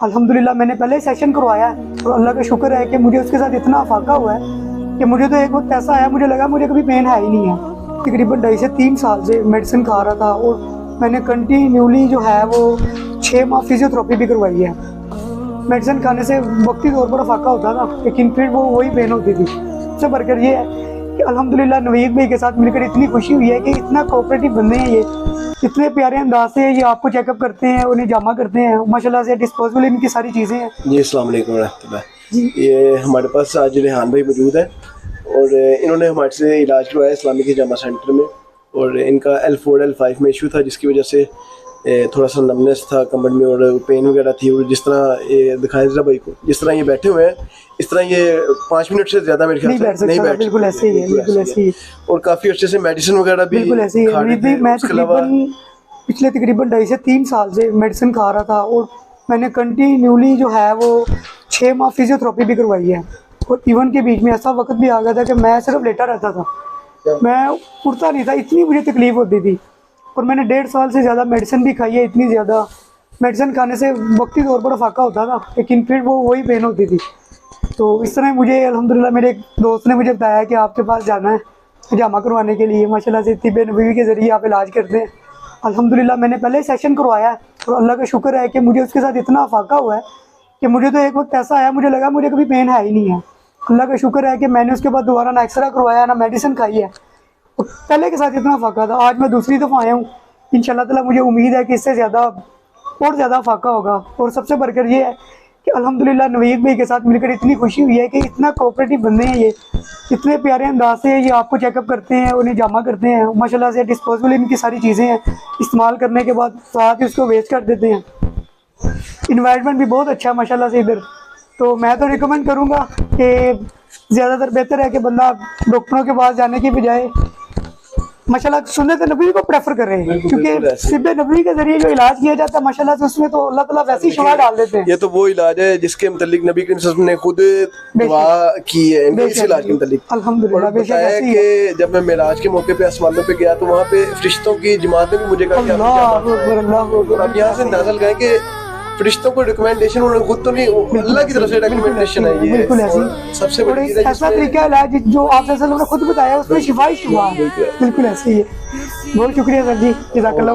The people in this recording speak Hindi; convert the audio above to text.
अल्हम्दुलिल्लाह मैंने पहले सेशन करवाया है और अल्लाह का शुक्र है कि मुझे उसके साथ इतना अफाका हुआ है कि मुझे तो एक वक्त ऐसा आया, मुझे लगा मुझे कभी पेन है ही नहीं है। तकरीबन 2.5 से 3 साल से मेडिसिन खा रहा था और मैंने कंटिन्यूली जो है वो 6 माह फिजियोथेरेपी भी करवाई है। मेडिसिन खाने से वक्ती तौर पर अफाका होता था, लेकिन फिर वो वही पेन होती थी। उससे बढ़कर ये है कि अल्हम्दुलिल्लाह नवीद भाई के साथ मिलकर इतनी खुशी हुई है कि इतना कोऑपरेटिव बंदे हैं, ये इतने प्यारे अंदाज से ये आपको चेकअप करते हैं, उन्हें जामा करते हैं, माशाल्लाह से डिस्पोजेबल इनकी सारी चीज़ें हैं। जी अस्सलाम वालेकुम रहमतुल्लाह। ये हमारे पास आज रेहान भाई मौजूद है और इन्होंने हमारे से इलाज करवाया इस्लामिक जामा सेंटर में और इनका L4 L5 में इशू था, जिसकी वजह से थोड़ा सा नमनेस था कमर में और पेन वगैरह थी। और जिस तरह ये दिखाया जरा भाई को, जिस तरह ये बैठे हुए हैं इस तरह ये 5 मिनट से ज़्यादा मेरे ख्याल से नहीं बैठ, बिल्कुल ऐसे ही है, बिल्कुल ऐसे ही। और काफ़ी अच्छे से मेडिसिन वगैरह भी बिल्कुल ऐसे ही है। मैं पिछले तकरीबन 2.5 से 3 साल से मेडिसिन खा रहा था और मैंने कंटिन्यूली जो है वो 6 माह फिजियोथेरेपी भी करवाई है। और इवन के बीच में ऐसा वक्त भी आ गया था कि मैं सिर्फ लेटा रहता था, मैं उठता नहीं था, इतनी मुझे तकलीफ होती थी। और मैंने 1.5 साल से ज़्यादा मेडिसिन भी खाई है। इतनी ज़्यादा मेडिसिन खाने से वक्ती तौर पर अफाका होता था, लेकिन फिर वो वही पेन होती थी। तो इस तरह मुझे अल्हम्दुलिल्लाह मेरे एक दोस्त ने मुझे बताया कि आपके पास जाना है जामा करवाने के लिए। माशाल्लाह से तिब्ब नबवी के ज़रिए आप इलाज करते हैं। अल्हम्दुलिल्लाह मैंने पहले सेशन करवाया है और अल्लाह का शुक्र है कि मुझे उसके साथ इतना अफाका हुआ है कि मुझे तो एक वक्त ऐसा आया, मुझे लगा मुझे कभी पेन है ही नहीं है। अल्लाह का शुक्र है कि मैंने उसके बाद दोबारा ना एक्सरा करवाया ना मेडिसिन खाई है। और पहले के साथ इतना अफाका था, आज मैं दूसरी दफ़ा आया हूँ। इंशाल्लाह ताला मुझे उम्मीद है कि इससे ज़्यादा और ज़्यादा अफाका होगा। और सबसे बढ़कर ये है कि अल्हम्दुलिल्लाह नवीद भाई के साथ मिलकर इतनी खुशी हुई है कि इतना कोऑपरेटिव बंदे हैं, ये इतने प्यारे अंदाज से ये आपको चेकअप करते हैं, उन्हें जामा करते हैं, माशाल्लाह से डिस्पोजेबल इनकी सारी चीज़ें हैं। इस्तेमाल करने के बाद साथ ही उसको वेस्ट कर देते हैं। इन्वायरमेंट भी बहुत अच्छा है माशाल्लाह से इधर। तो मैं तो रिकमेंड करूँगा कि ज़्यादातर बेहतर है कि बंदा डॉक्टरों के पास जाने की बजाय माशाल्लाह सुन्नत नबवी को प्रेफर कर रहे हैं, क्योंकि तिब्ब नबवी के जरिए जो इलाज किया जाता है माशाल्लाह से उसमें तो अल्लाह ताला वैसी शिफा डाल देते हैं। ये तो वो इलाज है जिसके मुतालिक नबी करीम सल्लल्लाहु अलैहि वसल्लम ने खुद दुआ की है इस इलाज के मुतालिक। अल्हम्दुलिल्लाह बताया कि जब मैं मेराज के मौके पे आसमानों पे गया तो वहाँ पे फरिश्तों की जमात ने भी मुझे कहा कि अब यहाँ से अंदाजा लगाएं कि फरिश्तों को रिकमेंडेशन उन्होंने खुद तो नहीं, अल्लाह की तरफ से रिकमेंडेशन है। ये बिल्कुल ऐसी सबसे बड़ी चीज़ है ऐसा तरीका इलाज जो आप ने खुद बताया उसमें शिफा ही शिफा है। बिल्कुल ऐसे ही है। बहुत शुक्रिया सर जी, जज़ाकल्लाह।